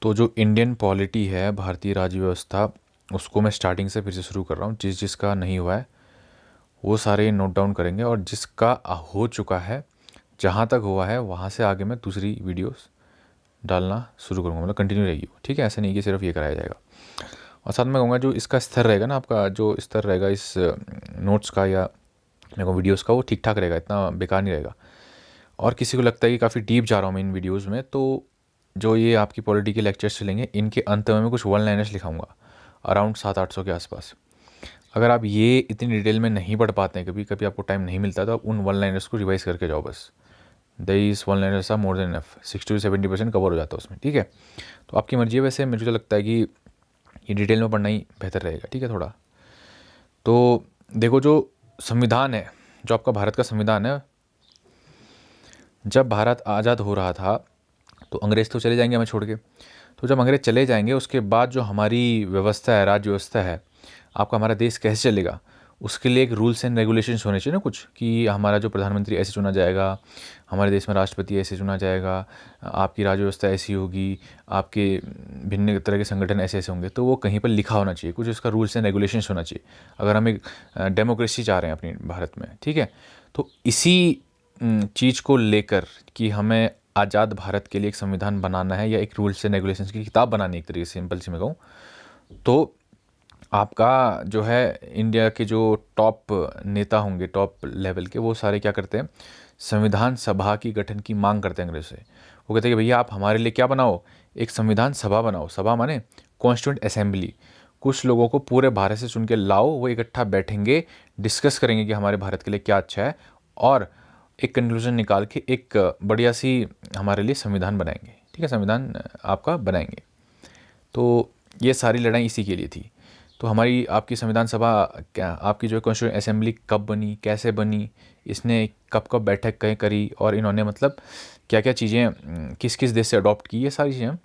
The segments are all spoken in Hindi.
तो जो इंडियन पॉलिटी है, भारतीय राज्य व्यवस्था, उसको मैं स्टार्टिंग से फिर से शुरू कर रहा हूँ। जिसका नहीं हुआ है वो सारे नोट डाउन करेंगे, और जिसका हो चुका है, जहाँ तक हुआ है वहाँ से आगे मैं दूसरी वीडियोस डालना शुरू करूँगा, मतलब कंटिन्यू रहेगी वो, ठीक है। ऐसे नहीं कि सिर्फ ये कराया जाएगा। और साथ में कहूँगा जो इसका स्तर रहेगा ना, आपका जो स्तर रहेगा इस नोट्स का या मेरे को वीडियोस का, वो ठीक ठाक रहेगा, इतना बेकार नहीं रहेगा। और किसी को लगता है कि काफ़ी डीप जा रहा हूँ मैं इन वीडियोज़ में, तो जो ये आपकी पॉलिटी के लेक्चर्स चलेंगे, इनके अंत में मैं कुछ वन लाइनर्स लिखाऊंगा अराउंड 700-800 के आसपास। अगर आप ये इतनी डिटेल में नहीं पढ़ पाते हैं, कभी कभी आपको टाइम नहीं मिलता, तो आप उन वन लाइनर्स को रिवाइज करके जाओ बस। इस one liners are more than enough, 60-70% cover हो जाता है उसमें, ठीक है। तो आपकी मर्जी है, वैसे मुझे तो लगता है कि ये डिटेल में पढ़ना ही बेहतर रहेगा, ठीक है थोड़ा। तो देखो, जो संविधान है, जो आपका भारत का संविधान है, जब भारत आज़ाद हो रहा था तो अंग्रेज़ तो चले जाएंगे हमें छोड़ के। तो जब अंग्रेज़ चले जाएंगे, उसके बाद जो हमारी व्यवस्था है, राज्य व्यवस्था है, आपका हमारा देश कैसे चलेगा, उसके लिए एक रूल्स एंड रेगुलेशंस होने चाहिए ना कुछ, कि हमारा जो प्रधानमंत्री ऐसे चुना जाएगा, हमारे देश में राष्ट्रपति ऐसे चुना जाएगा, आपकी राज्य व्यवस्था ऐसी होगी, आपके भिन्न तरह के संगठन ऐसे ऐसे होंगे। तो वो कहीं पर लिखा होना चाहिए, कुछ उसका रूल्स एंड रेगुलेशंस होना चाहिए, अगर हम एक डेमोक्रेसी चाह रहे हैं अपनी भारत में, ठीक है। तो इसी चीज़ को लेकर कि हमें आज़ाद भारत के लिए एक संविधान बनाना है, या एक रूल्स एंड रेगुलेशंस की किताब बनानी है, एक तरीके से सिंपल सी मैं कहूँ तो, आपका जो है इंडिया के जो टॉप नेता होंगे, टॉप लेवल के, वो सारे क्या करते हैं, संविधान सभा की गठन की मांग करते हैं अंग्रेज से। वो कहते हैं कि भैया आप हमारे लिए क्या बनाओ, एक संविधान सभा बनाओ। सभा माने कॉन्स्टिट्यूंट असेंबली, कुछ लोगों को पूरे भारत से चुन के लाओ, वो इकट्ठा बैठेंगे, डिस्कस करेंगे कि हमारे भारत के लिए क्या अच्छा है, और एक कंक्लूजन निकाल के एक बढ़िया सी हमारे लिए संविधान बनाएंगे, ठीक है, संविधान आपका बनाएंगे। तो ये सारी लड़ाई इसी के लिए थी। तो हमारी आपकी संविधान सभा, क्या आपकी जो कॉन्स्टिट्यूंट असेंबली कब बनी, कैसे बनी, इसने कब कब बैठक कहीं करी, और इन्होंने मतलब क्या क्या चीज़ें किस किस देश से अडॉप्ट की, ये सारी चीज़ें हम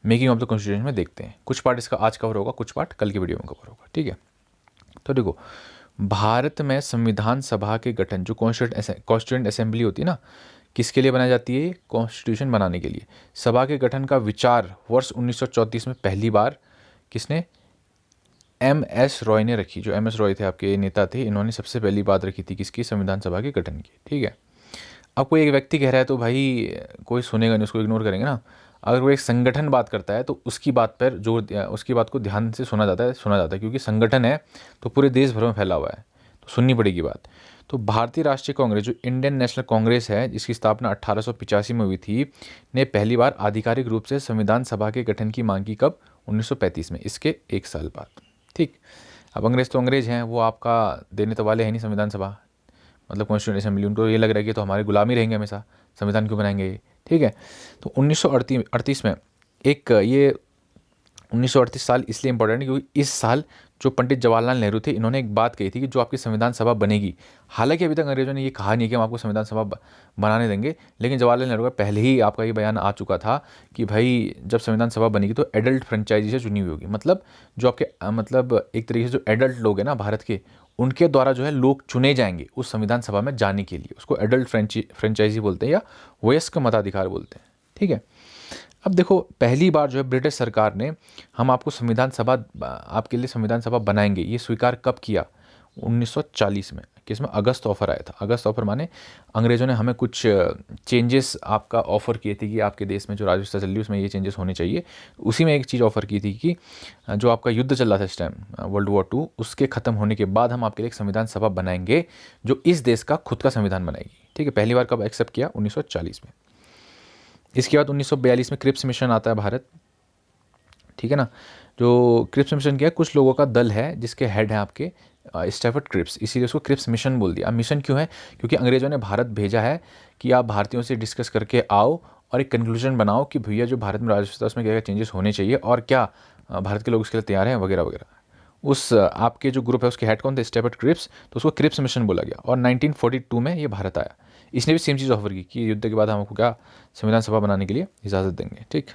मेकिंग ऑफ द कॉन्स्टिट्यूशन में देखते हैं। कुछ पार्ट इसका आज कवर होगा, कुछ पार्ट कल की वीडियो में कवर होगा, ठीक है। तो देखो, भारत में संविधान सभा के गठन, जो कॉन्स्टिट्यूंट असेंबली होती है ना, किसके लिए बनाई जाती है, कॉन्स्टिट्यूशन बनाने के लिए। सभा के गठन का विचार वर्ष 1934 में पहली बार किसने, एम एस रॉय ने रखी। जो एम एस रॉय थे आपके नेता थे, इन्होंने सबसे पहली बात रखी थी किसकी, संविधान सभा के गठन की, ठीक है। अब कोई एक व्यक्ति कह रहा है तो भाई कोई सुनेगा नहीं, उसको इग्नोर करेंगे ना। अगर वो एक संगठन बात करता है तो उसकी बात पर उसकी बात को ध्यान से सुना जाता है, क्योंकि संगठन है तो पूरे देश भर में फैला हुआ है, तो सुननी पड़ेगी बात। तो भारतीय राष्ट्रीय कांग्रेस, जो इंडियन नेशनल कांग्रेस है, जिसकी स्थापना 1885 में हुई थी, ने पहली बार आधिकारिक रूप से संविधान सभा के गठन की मांग की कब, 1935 में, इसके एक साल बाद, ठीक। अब अंग्रेज़ तो अंग्रेज़ हैं, वो आपका देने तो वाले हैं नहीं संविधान सभा, मतलब कॉन्स्टिट्यूंट असेंबली। उनको ये लग रहा है कि तो हमारे गुलामी रहेंगे हमेशा, संविधान क्यों बनाएंगे ये, ठीक है। तो 1938 में एक ये 1938 साल इसलिए इंपॉर्टेंट है क्योंकि इस साल जो पंडित जवाहरलाल नेहरू थे, इन्होंने एक बात कही थी कि जो आपकी संविधान सभा बनेगी, हालांकि अभी तक अंग्रेजों ने ये कहा नहीं कि हम आपको संविधान सभा बनाने देंगे, लेकिन जवाहरलाल नेहरू का पहले ही आपका ये बयान आ चुका था कि भाई जब संविधान सभा बनेगी तो एडल्ट फ्रेंचाइजी से चुनी हुई होगी। मतलब जो आपके मतलब एक तरीके से जो एडल्ट लोग हैं ना भारत के, उनके द्वारा जो है लोग चुने जाएंगे उस संविधान सभा में जाने के लिए। उसको एडल्ट फ्रेंचाइजी बोलते हैं, या वयस्क मताधिकार बोलते हैं, ठीक है। अब देखो, पहली बार जो है ब्रिटिश सरकार ने हम आपको संविधान सभा, आपके लिए संविधान सभा बनाएंगे, ये स्वीकार कब किया, 1940 में। किसमें, अगस्त ऑफर आया था। अगस्त ऑफर माने अंग्रेज़ों ने हमें कुछ चेंजेस आपका ऑफ़र किए थे कि आपके देश में जो राज्य व्यवस्था चल रही है उसमें ये चेंजेस होने चाहिए। उसी में एक चीज़ ऑफ़र की थी कि जो आपका युद्ध चल रहा था इस टाइम, वर्ल्ड वॉर 2, उसके ख़त्म होने के बाद हम आपके लिए एक संविधान सभा बनाएंगे जो इस देश का खुद का संविधान बनाएगी, ठीक है। पहली बार कब एक्सेप्ट किया, 1940 में। इसके बाद 1942 में क्रिप्स मिशन आता है भारत, ठीक है ना। जो क्रिप्स मिशन क्या है, कुछ लोगों का दल है जिसके हेड हैं आपके स्टैफर्ड क्रिप्स, इसीलिए उसको क्रिप्स मिशन बोल दिया। अब मिशन क्यों है, क्योंकि अंग्रेज़ों ने भारत भेजा है कि आप भारतीयों से डिस्कस करके आओ और एक कंक्लूजन बनाओ कि भैया जो भारत में राज्य व्यवस्था उसमें क्या क्या चेंजेस होने चाहिए, और क्या भारत के लोग उसके लिए तैयार हैं, वगैरह वगैरह। उस आपके जो ग्रुप है उसके हेड कौन थे, स्टैफर्ड क्रिप्स, तो उसको क्रिप्स मिशन बोला गया। और 1942 में ये भारत आया। इसने भी सेम चीज़ ऑफर की कि युद्ध के बाद हम आपको क्या संविधान सभा बनाने के लिए इजाज़त देंगे, ठीक।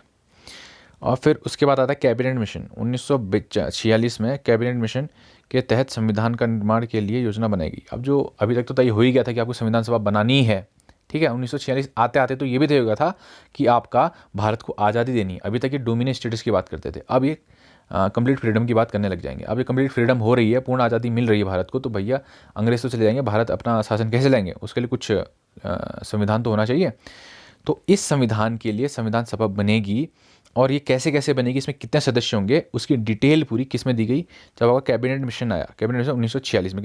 और फिर उसके बाद आता है कैबिनेट मिशन। 1946 में कैबिनेट मिशन के तहत संविधान का निर्माण के लिए योजना बनाएगी। अब जो अभी तक तो तय हो ही गया था कि आपको संविधान सभा बनानी है, ठीक है। 1946 आते आते तो ये भी तय हो गया था कि आपका भारत को आज़ादी देनी है। अभी तक ये डोमिनेट स्टेटस की बात करते थे, अब ये कंप्लीट फ्रीडम की बात करने लग जाएंगे। अब ये कंप्लीट फ्रीडम हो रही है, पूर्ण आज़ादी मिल रही है भारत को, तो भैया अंग्रेज तो चले जाएंगे, भारत अपना शासन कैसे लेंगे, उसके लिए कुछ संविधान तो होना चाहिए। तो इस संविधान के लिए संविधान सभा बनेगी, और ये कैसे कैसे बनेगी, इसमें कितने सदस्य होंगे, उसकी डिटेल पूरी किस में दी गई, जब आपका कैबिनेट मिशन आया, कैबिनेट मिशन 1946 में,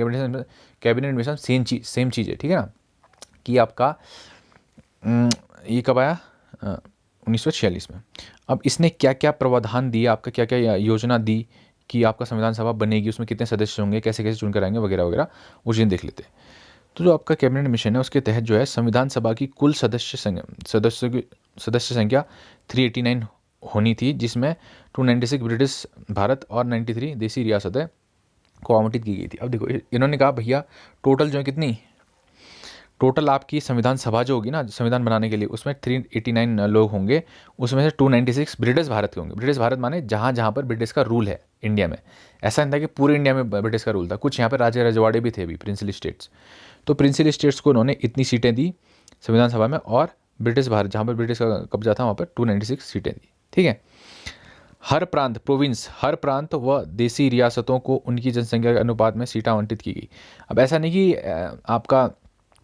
कैबिनेट मिशन सेम चीज़ है, ठीक है ना, कि आपका ये कब आया 1946 में। अब इसने क्या क्या प्रावधान दिया, आपका क्या क्या योजना दी कि आपका संविधान सभा बनेगी, उसमें कितने सदस्य होंगे, कैसे कैसे चुनकर आएंगे वगैरह वगैरह, वो चीज़ें देख लेते हैं। तो जो आपका कैबिनेट मिशन है उसके तहत जो है संविधान सभा की कुल सदस्य संख्या 389 होनी थी, जिसमें 296 ब्रिटिश भारत और 93 देसी रियासतें को आवंटित की गई थी। अब देखो इन्होंने कहा भैया टोटल जो है कितनी, टोटल आपकी संविधान सभा जो होगी ना संविधान बनाने के लिए, उसमें 389 लोग होंगे, उसमें से 296 ब्रिटिश भारत के होंगे। ब्रिटिश भारत माने जहाँ जहाँ पर ब्रिटिश का रूल है इंडिया में। ऐसा नहीं था कि पूरे इंडिया में ब्रिटिश का रूल था, कुछ यहाँ पर राज्य रजवाड़े भी थे अभी, प्रिंसली स्टेट्स। तो प्रिंसली स्टेट्स को उन्होंने इतनी सीटें दी संविधान सभा में, और ब्रिटिश भारत जहाँ पर ब्रिटिश का कब्जा था वहाँ पर 296 सीटें दी, ठीक है। हर प्रांत प्रोविंस, हर प्रांत व देसी रियासतों को उनकी जनसंख्या के अनुपात में सीटें आवंटित की गई। अब ऐसा नहीं कि आपका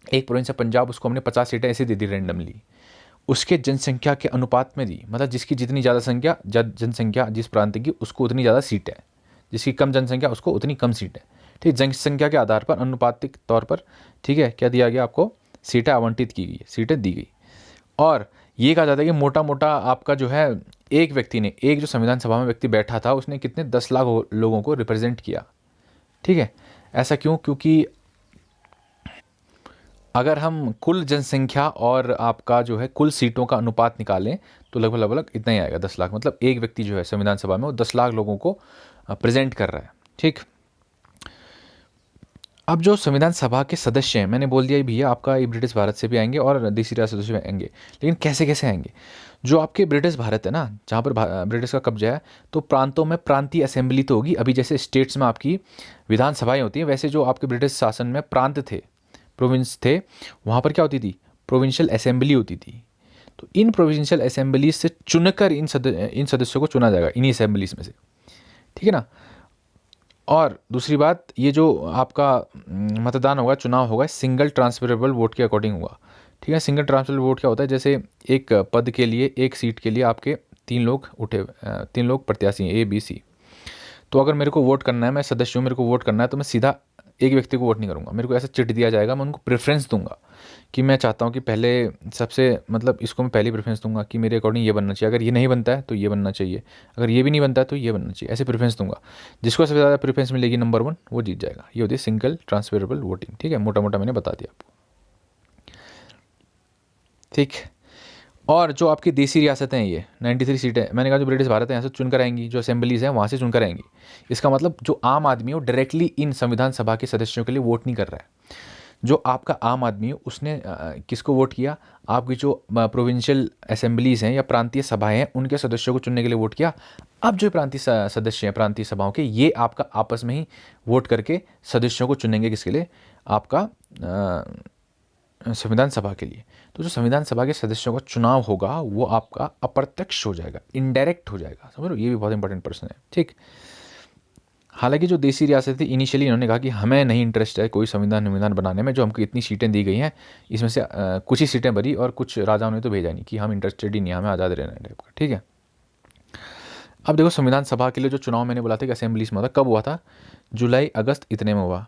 एक प्रोविंस है पंजाब, उसको हमने 50 सीटें ऐसे दे दी रैंडमली, उसके जनसंख्या के अनुपात में दी, मतलब जिसकी जितनी ज़्यादा संख्या जनसंख्या जिस प्रांत की, उसको उतनी ज़्यादा सीटें, जिसकी कम जनसंख्या उसको उतनी कम सीटें, ठीक। जनसंख्या के आधार पर अनुपातिक तौर पर, ठीक है, क्या दिया गया आपको, सीटें आवंटित की गई, सीटें दी गई। और ये कहा जाता है कि मोटा मोटा आपका जो है एक व्यक्ति ने, एक जो संविधान सभा में व्यक्ति बैठा था उसने कितने 10 लाख लोगों को रिप्रेजेंट किया, ठीक है। ऐसा क्यों, क्योंकि अगर हम कुल जनसंख्या और आपका जो है कुल सीटों का अनुपात निकालें तो लगभग इतना ही आएगा, 10 लाख। मतलब एक व्यक्ति जो है संविधान सभा में वो 10 लाख लोगों को प्रेजेंट कर रहा है, ठीक। अब जो संविधान सभा के सदस्य हैं, मैंने बोल दिया भैया आपका ये ब्रिटिश भारत से भी आएंगे और देसी रियासतों से भी आएंगे, लेकिन कैसे कैसे आएंगे। जो आपके ब्रिटिश भारत है ना, जहाँ पर ब्रिटिश का कब्जा है, तो प्रांतों में प्रांतीय असेंबली तो होगी। अभी जैसे स्टेट्स में आपकी विधानसभाएं होती हैं, वैसे जो आपके ब्रिटिश शासन में प्रांत थे, प्रोविंस थे, वहाँ पर क्या होती थी, प्रोविंशियल असेंबली होती थी। तो इन प्रोविंशियल असेंबली से चुनकर इन सदस्यों को चुना जाएगा, इन्हीं असेंबलीज में से, ठीक है ना। और दूसरी बात, ये जो आपका मतदान होगा, चुनाव होगा, सिंगल ट्रांसफरेबल वोट के अकॉर्डिंग होगा, ठीक है। सिंगल ट्रांसफरेबल वोट क्या होता है, जैसे एक पद के लिए, एक सीट के लिए आपके 3 लोग उठे, 3 लोग प्रत्याशी हैं, A, B, C। तो अगर मेरे को वोट करना है, मैं सदस्य हूँ, मेरे को वोट करना है, तो मैं सीधा एक व्यक्ति को वोट नहीं करूँगा, मेरे को ऐसा चिट दिया जाएगा, मैं उनको प्रेफरेंस दूंगा कि मैं चाहता हूँ कि पहले सबसे, मतलब इसको मैं पहली प्रेफरेंस दूंगा कि मेरे अकॉर्डिंग ये बनना चाहिए, अगर ये नहीं बनता है तो ये बनना चाहिए, अगर ये भी नहीं बनता है तो ये बनना चाहिए, ऐसे प्रेफरेंस दूंगा। जिसको सबसे ज़्यादा प्रेफरेंस मिलेगी नंबर 1, वो जीत जाएगा। ये होती है सिंगल ट्रांसफरेबल वोटिंग, ठीक है। मोटा मोटा मैंने बता दिया आपको, ठीक। और जो आपकी देसी रियासतें हैं, ये 93 सीटें, मैंने कहा जो ब्रिटिश भारत है यहाँ से चुनकर आएंगी, जो असेंबलीज हैं वहाँ से चुनकर आएंगी। इसका मतलब जो आम आदमी है वो डायरेक्टली इन संविधान सभा के सदस्यों के लिए वोट नहीं कर रहा है। जो आपका आम आदमी है उसने किसको वोट किया, आपकी जो प्रोविंशियल असेंबलीज हैं या प्रांतीय सभाएं हैं उनके सदस्यों को चुनने के लिए वोट किया। अब जो प्रांतीय सदस्य हैं प्रांतीय सभाओं के, ये आपका आपस में ही वोट करके सदस्यों को चुनेंगे, किसके लिए, आपका संविधान सभा के लिए। तो जो संविधान सभा के सदस्यों का चुनाव होगा वो आपका अप्रत्यक्ष हो जाएगा, इनडायरेक्ट हो जाएगा, समझ लो, ये भी बहुत इंपॉर्टेंट प्रश्न है, ठीक। हालांकि जो देसी रियासत थी, इनिशियली इन्होंने कहा कि हमें नहीं इंटरेस्ट है कोई संविधान बनाने में, जो हमको इतनी सीटें दी गई हैं इसमें से कुछ ही सीटें भरी, और कुछ राजाओं ने तो भेजा नहीं कि हम इंटरेस्टेड ही नहीं, हमें आज़ाद रहना है टाइप का, ठीक है। अब देखो संविधान सभा के लिए जो चुनाव मैंने बोला था कि असेंबलीज में होता, कब हुआ था, जुलाई अगस्त इतने में हुआ।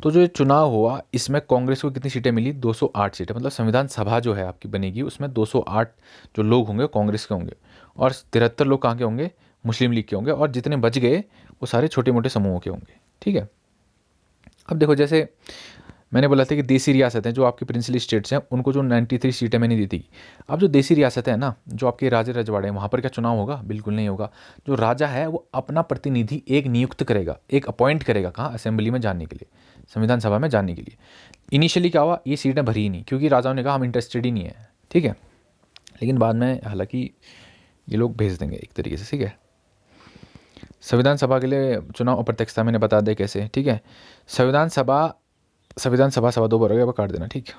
तो जो ये चुनाव हुआ इसमें कांग्रेस को कितनी सीटें मिली, 208 सीटें। मतलब संविधान सभा जो है आपकी बनेगी उसमें 208 जो लोग होंगे कांग्रेस के होंगे, और 73 लोग कहाँ के होंगे, मुस्लिम लीग के होंगे, और जितने बच गए वो सारे छोटे मोटे समूहों के होंगे, ठीक है। अब देखो जैसे मैंने बोला था कि देसी रियासतें जो आपकी प्रिंसली स्टेट्स हैं उनको जो 93 सीटें मैंने दी थी। अब जो देसी रियासतें हैं ना, जो आपके राजे रजवाड़े हैं, वहाँ पर क्या चुनाव होगा, बिल्कुल नहीं होगा। जो राजा है वो अपना प्रतिनिधि एक नियुक्त करेगा, एक अपॉइंट करेगा, कहाँ, असेंबली में जाने के लिए, संविधान सभा में जाने के लिए। इनिशियली क्या हुआ, ये सीटें भरी ही नहीं, क्योंकि राजाओं ने कहा हम इंटरेस्टेड ही नहीं है, ठीक है। लेकिन बाद में हालांकि ये लोग भेज देंगे एक तरीके से, ठीक है। संविधान सभा के लिए चुनाव अप्रत्यक्षता मैंने बता दिया कैसे, ठीक है। संविधान सभा सभा 2 बार हो गया, अब काट देना, ठीक है।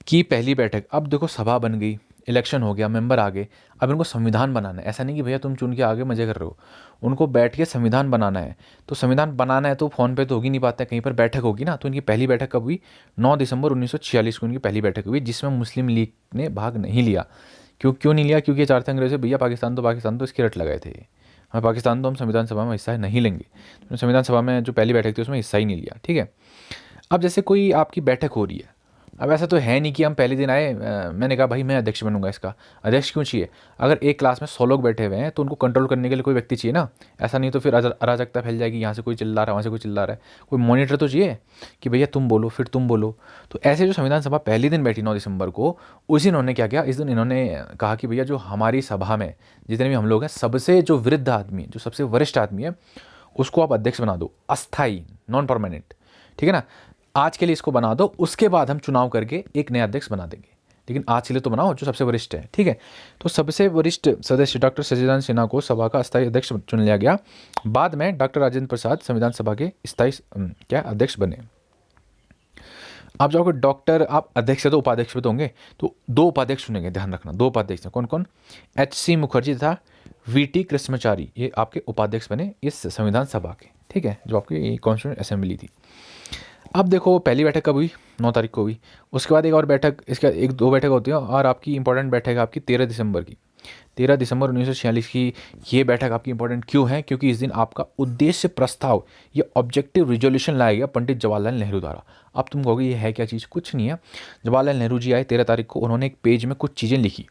की पहली बैठक। अब देखो सभा बन गई, इलेक्शन हो गया, मेंबर आ गए, अब इनको संविधान बनाना है। ऐसा नहीं कि भैया तुम चुन के आगे मजे कर रहे हो, उनको बैठ के संविधान बनाना है। तो संविधान बनाना है तो फ़ोन पे तो हो ही नहीं पाता है, कहीं पर बैठक होगी ना। तो इनकी पहली बैठक कब हुई? 9 दिसंबर 1946 को इनकी पहली बैठक हुई, जिसमें मुस्लिम लीग ने भाग नहीं लिया। क्यों नहीं लिया? क्योंकि ये चाहते अंग्रेज़ भैया पाकिस्तान तो इसके रट लगाए थे, हमें पाकिस्तान तो हम संविधान सभा में हिस्सा नहीं लेंगे। तो संविधान सभा में जो पहली बैठक थी उसमें हिस्सा ही नहीं लिया, ठीक है। अब जैसे कोई आपकी बैठक हो रही है, अब ऐसा तो है नहीं कि हम पहले दिन आए, मैंने कहा भाई मैं अध्यक्ष बनूंगा इसका। अध्यक्ष क्यों चाहिए? अगर एक क्लास में 100 लोग बैठे हुए हैं तो उनको कंट्रोल करने के लिए कोई व्यक्ति चाहिए ना। ऐसा नहीं तो फिर अराजकता फैल जाएगी, यहाँ से कोई चिल्ला रहा है, वहाँ से कोई चिल्ला रहा है, कोई मॉनिटर तो चाहिए कि भैया तुम बोलो फिर तुम बोलो। तो ऐसे जो संविधान सभा पहले दिन बैठी 9 दिसंबर को, उस दिन इन्होंने क्या किया, इस दिन इन्होंने कहा कि भैया जो हमारी सभा में जितने भी हम लोग हैं, सबसे जो वृद्ध आदमी, जो सबसे वरिष्ठ आदमी है, उसको आप अध्यक्ष बना दो, अस्थाई, नॉन परमानेंट, ठीक है ना। आज के लिए इसको बना दो, उसके बाद हम चुनाव करके एक नया अध्यक्ष बना देंगे, लेकिन आज के लिए तो बनाओ जो सबसे वरिष्ठ है, ठीक है। तो सबसे वरिष्ठ सदस्य डॉक्टर सच्चिदानंद सिन्हा को सभा का अस्थायी अध्यक्ष चुन लिया गया। बाद में डॉक्टर राजेंद्र प्रसाद संविधान सभा के स्थायी क्या अध्यक्ष बने। आप जाओगे डॉक्टर, आप अध्यक्ष है तो उपाध्यक्ष भी तो होंगे, तो 2 उपाध्यक्ष चुनेंगे, ध्यान रखना 2 उपाध्यक्ष हैं। कौन कौन? HC मुखर्जी तथा VT कृष्णचारी, ये आपके उपाध्यक्ष बने इस संविधान सभा के, ठीक है, जो आपकी कॉन्स्टिट्यूएंट असेंबली थी। अब देखो पहली बैठक कब हुई? 9 तारीख को हुई। उसके बाद एक और बैठक, इसका 1-2 बैठक होती है, और आपकी इंपॉर्टेंट बैठक है आपकी 13 दिसंबर की। 13 दिसंबर 1946 की ये बैठक आपकी इंपॉर्टेंट क्यों है? क्योंकि इस दिन आपका उद्देश्य प्रस्ताव, ये ऑब्जेक्टिव रिजोल्यूशन लाया गया पंडित जवाहरलाल नेहरू द्वारा। अब तुम कहोगे ये है क्या चीज़? कुछ नहीं है। जवाहरलाल नेहरू जी आए 13 तारीख को, उन्होंने एक पेज में कुछ चीज़ें लिखी।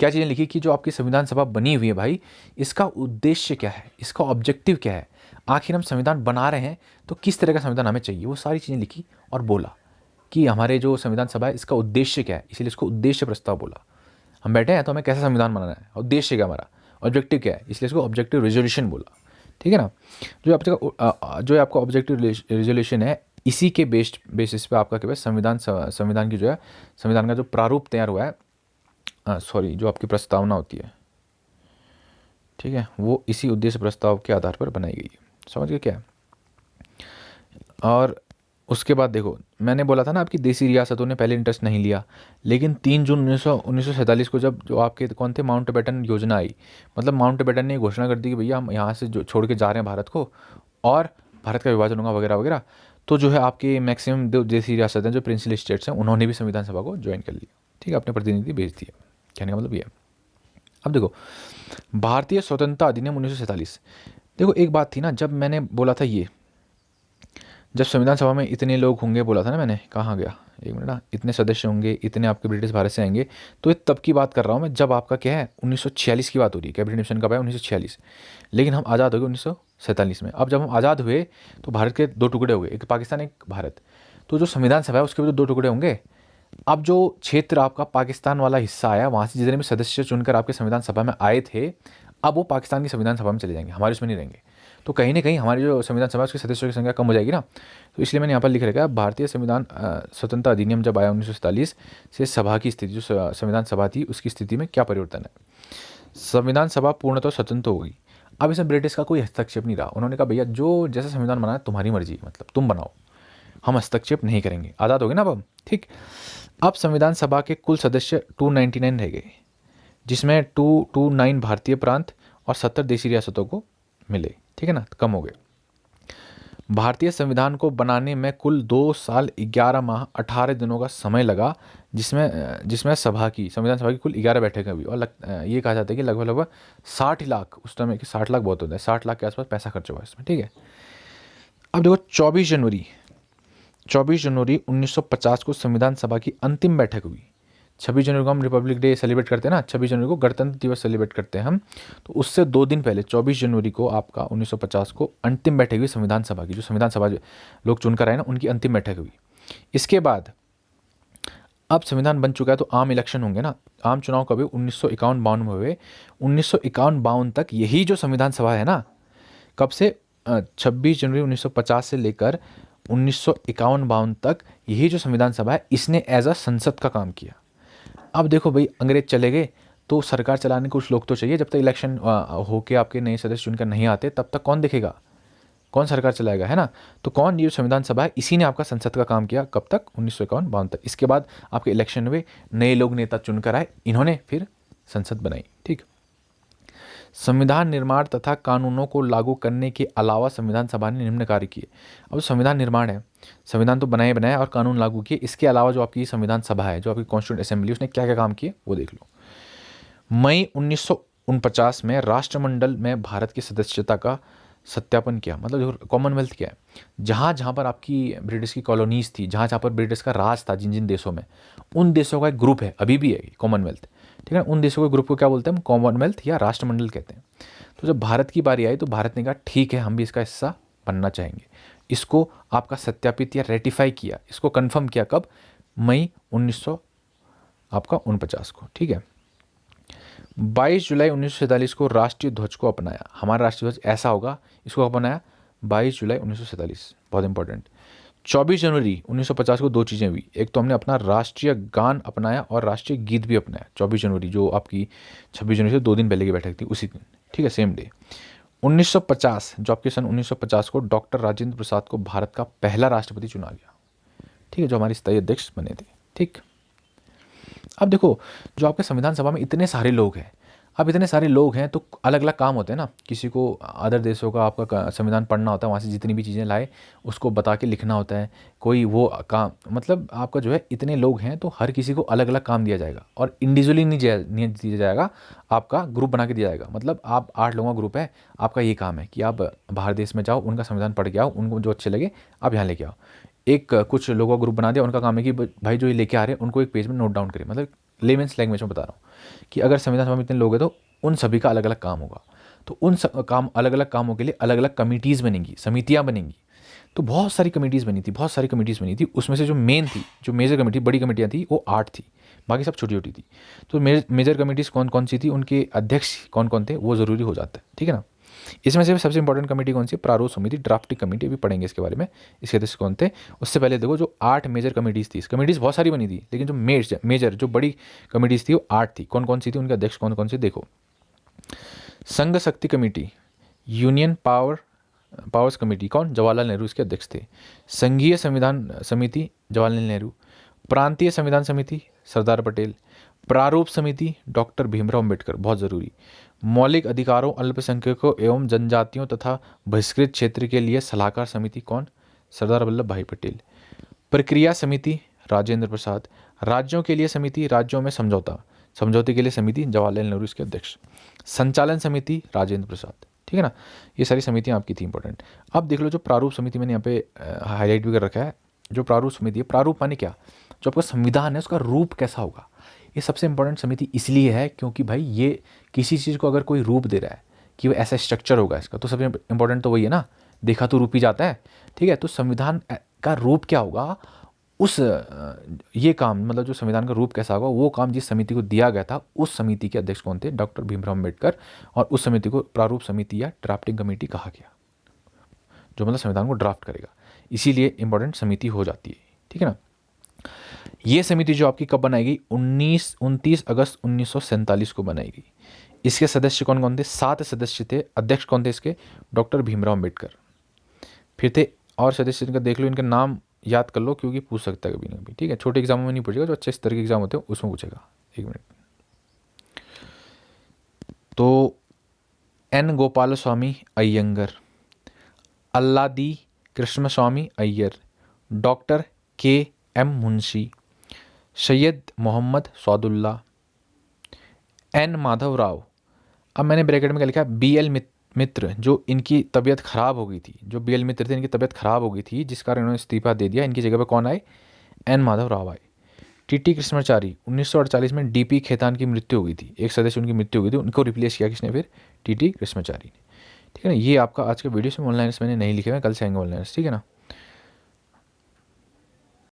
क्या चीज़ें लिखी? कि जो आपकी संविधान सभा बनी हुई है भाई, इसका उद्देश्य क्या है, इसका ऑब्जेक्टिव क्या है, आखिर हम संविधान बना रहे हैं तो किस तरह का संविधान हमें चाहिए, वो सारी चीज़ें लिखी और बोला कि हमारे जो संविधान सभा है इसका उद्देश्य क्या है, इसीलिए इसको उद्देश्य प्रस्ताव बोला। हम बैठे हैं तो हमें कैसा संविधान बनाना है, उद्देश्य क्या हमारा, ऑब्जेक्टिव क्या है, इसलिए इसको ऑब्जेक्टिव रेजोल्यूशन बोला, ठीक है ना। जो आपका ऑब्जेक्टिव रेजोल्यूशन है, इसी के बेसिस पे आपका क्या है, संविधान की जो है, संविधान का जो प्रारूप तैयार हुआ है, जो आपकी प्रस्तावना होती है, ठीक है, वो इसी उद्देश्य प्रस्ताव के आधार पर बनाई गई है। समझ गए क्या? और उसके बाद देखो, मैंने बोला था ना आपकी देसी रियासतों ने पहले इंटरेस्ट नहीं लिया, लेकिन 3 जून 1947 को जब जो आपके कौन थे, माउंटबेटन योजना आई, मतलब माउंटबेटन ने घोषणा कर दी कि भैया हम यहाँ से जो छोड़ के जा रहे हैं भारत को, और भारत का विभाजन होगा वगैरह वगैरह। तो जो है आपके मैक्सिमम जो देसी रियासतें, जो प्रिंसिपल स्टेट्स हैं, उन्होंने भी संविधान सभा को ज्वाइन कर लिया, ठीक है, अपने प्रतिनिधि भेज दिए। कहने का मतलब ये है। अब देखो भारतीय स्वतंत्रता अधिनियम 1947। देखो एक बात थी ना, जब मैंने बोला था ये, जब संविधान सभा में इतने लोग होंगे बोला था ना मैंने, कहाँ गया, एक मिनट ना, इतने सदस्य होंगे, इतने आपके ब्रिटिश भारत से आएंगे, तो ये तब की बात कर रहा हूँ मैं, जब आपका क्या है 1946 की बात हो रही है। कैबिनेट मिशन कब आया? 1946। लेकिन हम आज़ाद हो गए 1947 में। अब जब हम आज़ाद हुए तो भारत के 2 टुकड़े हो गए, एक पाकिस्तान एक भारत। तो जो संविधान सभा है उसके भी तो 2 टुकड़े होंगे। अब जो क्षेत्र आपका पाकिस्तान वाला हिस्सा आया, वहाँ से जितने भी सदस्य चुनकर आपके संविधान सभा में आए थे, अब वो पाकिस्तान की संविधान सभा में चले जाएंगे, हमारे उसमें नहीं रहेंगे। तो कहीं ना कहीं हमारी जो संविधान सभा उसके सदस्यों की संख्या कम हो जाएगी ना। तो इसलिए मैंने यहाँ पर लिख रखा है, भारतीय संविधान स्वतंत्रता अधिनियम जब आया 1947 से सभा की स्थिति, जो संविधान सभा थी उसकी स्थिति में क्या परिवर्तन है। संविधान सभा पूर्णतः स्वतंत्र हो गई। अब इसमें ब्रिटिश का कोई हस्तक्षेप नहीं रहा। उन्होंने कहा भैया जो जैसा संविधान बनाना है तुम्हारी मर्जी, मतलब तुम बनाओ, हम हस्तक्षेप नहीं करेंगे। आज़ाद हो गए ना अब हम, ठीक। अब संविधान सभा के कुल सदस्य 299 रह गए, जिसमें 229 भारतीय प्रांत और 70 देशी रियासतों को मिले, ठीक है ना, कम हो गए। भारतीय संविधान को बनाने में कुल 2 साल 11 माह 18 दिनों का समय लगा, जिसमें संविधान सभा की कुल 11 बैठकें हुई। और ये कहा जाता है कि लगभग 60 लाख, उस टाइम कि 60 लाख बहुत होता है, 60 लाख के आसपास पैसा खर्च हुआ इसमें, ठीक है। अब देखो 24 जनवरी 1950 को संविधान सभा की अंतिम बैठक हुई। 26 जनवरी को हम रिपब्लिक डे सेलिब्रेट करते हैं ना, 26 जनवरी को गणतंत्र दिवस सेलिब्रेट करते हैं हम। तो उससे 2 दिन पहले 24 जनवरी को आपका 1950 को अंतिम बैठक हुई संविधान सभा की। जो संविधान सभा लोग चुनकर आए ना, उनकी अंतिम बैठक हुई। इसके बाद अब संविधान बन चुका है तो आम इलेक्शन होंगे ना। आम चुनाव कभी 1951-52 में हुए। 1951-52 तक यही जो संविधान सभा है ना, कब से 26 जनवरी 1950 से लेकर 1951-52 तक यही जो संविधान सभा है, इसने एज अ संसद का काम किया। अब देखो भाई, अंग्रेज चले गए तो सरकार चलाने कुछ लोग तो चाहिए। जब तक इलेक्शन होके आपके नए सदस्य चुनकर नहीं आते, तब तक कौन देखेगा, कौन सरकार चलाएगा, है ना। तो कौन, ये संविधान सभा है, इसी ने आपका संसद का काम किया, कब तक, 1951-52 तक। इसके बाद आपके इलेक्शन हुए, नए लोग नेता चुनकर आए, इन्होंने फिर संसद बनाई, ठीक। संविधान निर्माण तथा कानूनों को लागू करने के अलावा संविधान सभा ने निम्न कार्य किए। अब संविधान निर्माण है, संविधान तो बनाया और कानून लागू किए, इसके अलावा जो आपकी संविधान सभा है, जो आपकी कॉन्स्टिट्यूंट असेंबली, उसने क्या क्या काम किए वो देख लो। मई 1949 में राष्ट्रमंडल में भारत की सदस्यता का सत्यापन किया। मतलब जो कॉमनवेल्थ क्या है, जहाँ जहाँ पर आपकी ब्रिटिश की कॉलोनीज थी, जहाँ जहाँ पर ब्रिटिश का राज था, जिन जिन देशों में, उन देशों का एक ग्रुप है, अभी भी है कॉमनवेल्थ, ठीक है। उन देशों के ग्रुप को क्या बोलते हैं हम, कॉमनवेल्थ या राष्ट्रमंडल कहते हैं। तो जब भारत की बारी आई तो भारत ने कहा ठीक है, हम भी इसका हिस्सा बनना चाहेंगे। इसको आपका सत्यापित या रेटिफाई किया, इसको कन्फर्म किया कब, मई 1949 को, ठीक है। 22 जुलाई 1947 को राष्ट्रीय ध्वज को अपनाया। हमारा राष्ट्रीय ध्वज ऐसा होगा, इसको अपनाया 22 जुलाई 1947, बहुत इंपॉर्टेंट। 24 जनवरी 1950 को 2 चीज़ें हुई, एक तो हमने अपना राष्ट्रीय गान अपनाया और राष्ट्रीय गीत भी अपनाया। 24 जनवरी जो आपकी 26 जनवरी से 2 दिन पहले की बैठक थी, उसी दिन, ठीक है, सेम डे। 1950, जो आपके सन 1950 को डॉक्टर राजेंद्र प्रसाद को भारत का पहला राष्ट्रपति चुना गया, ठीक है, जो हमारे स्थायी अध्यक्ष बने थे, ठीक। अब देखो, जो आपके संविधान सभा में इतने सारे लोग हैं, अब इतने सारे लोग हैं तो अलग अलग काम होते हैं ना। किसी को अदर देशों का आपका संविधान पढ़ना होता है, वहाँ से जितनी भी चीज़ें लाए उसको बता के लिखना होता है, कोई वो काम, मतलब आपका जो है इतने लोग हैं तो हर किसी को अलग अलग काम दिया जाएगा और इंडिविजुअली नहीं दिया जाएगा, आपका ग्रुप बना के दिया जाएगा। मतलब आप 8 लोगों का ग्रुप है, आपका ये काम है कि आप बाहर देश में जाओ, उनका संविधान पढ़ के आओ, उनको जो अच्छे लगे आप यहाँ लेके आओ। एक कुछ लोगों का ग्रुप बना दिया, उनका काम है कि भाई जो ये लेके आ रहे हैं उनको एक पेज में नोट डाउन करें। मतलब लेमेंस लैंग्वेज में बता रहा हूँ कि अगर संविधान सभा में इतने लोग हैं तो उन सभी का अलग अलग काम होगा। तो उन सब काम, अलग अलग कामों के लिए अलग अलग कमिटीज़ बनेंगी, समितियाँ बनेंगी। तो बहुत सारी कमिटीज़ बनी थी, उसमें से जो मेन थी, जो मेजर कमेटी, बड़ी कमेटियाँ थी, वो 8 थी, बाकी सब छोटी छोटी थी। तो मेजर कमेटीज़ कौन कौन सी थी, उनके अध्यक्ष कौन कौन थे, वो ज़रूरी हो जाता है, ठीक है ना। इसमें से सबसे इंपॉर्टेंट कमेटी कौन सी, प्रारूप समिति, ड्राफ्टिंग कमेटी, अभी पढ़ेंगे इसके बारे में, इसके अध्यक्ष कौन थे। उससे पहले देखो, जो 8 मेजर कमेटीज़ थी, कमेटीज़ बहुत सारी बनी थी, लेकिन जो मेजर जो बड़ी कमेटीज़ थी वो 8 थी। कौन कौन सी थी, उनके अध्यक्ष कौन कौन से, देखो। संघ शक्ति कमेटी, यूनियन पावर्स कमेटी, कौन, जवाहरलाल नेहरू इसके अध्यक्ष थे। संघीय संविधान समिति, जवाहरलाल नेहरू। प्रांतीय संविधान समिति, सरदार पटेल। प्रारूप समिति, डॉक्टर भीमराव अम्बेडकर, बहुत ज़रूरी। मौलिक अधिकारों, अल्पसंख्यकों एवं जनजातियों तथा बहिष्कृत क्षेत्र के लिए सलाहकार समिति, कौन, सरदार वल्लभ भाई पटेल। प्रक्रिया समिति, राजेंद्र प्रसाद। राज्यों के लिए समिति, राज्यों में समझौते के लिए समिति, जवाहरलाल नेहरू इसके अध्यक्ष। संचालन समिति, राजेंद्र प्रसाद, ठीक है ना। ये सारी समितियाँ आपकी थी इंपॉर्टेंट। अब देख लो, जो प्रारूप समिति मैंने यहाँ पे हाईलाइट भी कर रखा है, जो प्रारूप समिति है, प्रारूप माने क्या, जो आपका संविधान है उसका रूप कैसा होगा। ये सबसे इंपॉर्टेंट समिति इसलिए है क्योंकि भाई ये किसी चीज़ को अगर कोई रूप दे रहा है कि वो ऐसा स्ट्रक्चर होगा इसका, तो सबसे इंपॉर्टेंट तो वही है ना, देखा तो रूप ही जाता है, ठीक है। तो संविधान का रूप क्या होगा, उस ये काम, मतलब जो संविधान का रूप कैसा होगा, वो काम जिस समिति को दिया गया था, उस समिति के अध्यक्ष कौन थे, डॉक्टर भीमराव अम्बेडकर। और उस समिति को प्रारूप समिति या ड्राफ्टिंग कमेटी कहा गया, जो मतलब संविधान को ड्राफ्ट करेगा, इसीलिए इंपॉर्टेंट समिति हो जाती है, ठीक है ना। ये समिति जो आपकी कब बनाई गई, 29 अगस्त 1947 को बनाई गई। इसके सदस्य कौन कौन थे, 7 सदस्य थे। अध्यक्ष कौन थे इसके, डॉक्टर भीमराव अम्बेडकर। फिर थे और सदस्य, इनका देख लो, इनके नाम याद कर लो क्योंकि पूछ सकता है कभी ना कभी, ठीक है। छोटे एग्जामों में नहीं पूछेगा, जो अच्छे स्तर के एग्जाम होते हैं उसमें पूछेगा। 1 मिनट। तो एन गोपाल स्वामी अयंगर, अल्लादी कृष्ण स्वामी अय्यर, डॉक्टर के एम मुंशी, सैयद मोहम्मद सौदुल्ला, एन माधव राव। अब मैंने ब्रैकेट में क्या लिखा, BL मित्र, जो इनकी तबीयत खराब हो गई थी, जो BL मित्र थे, इनकी तबीयत खराब हो गई थी, जिस कारण इन्होंने इस्तीफा दे दिया। इनकी जगह पर कौन आए, एन माधव राव आए। TT कृष्णाचारी, 1948 में DP खेतान की मृत्यु हो गई थी, एक सदस्य उनकी मृत्यु हो गई थी, उनको रिप्लेस किया किसने, फिर TT कृष्णाचारी ने, ठीक है ना। ये आपका आज के वीडियो से ऑनलाइन मैंने नहीं लिखे हुए, कल से आएंगे ऑनलाइन, ठीक है ना।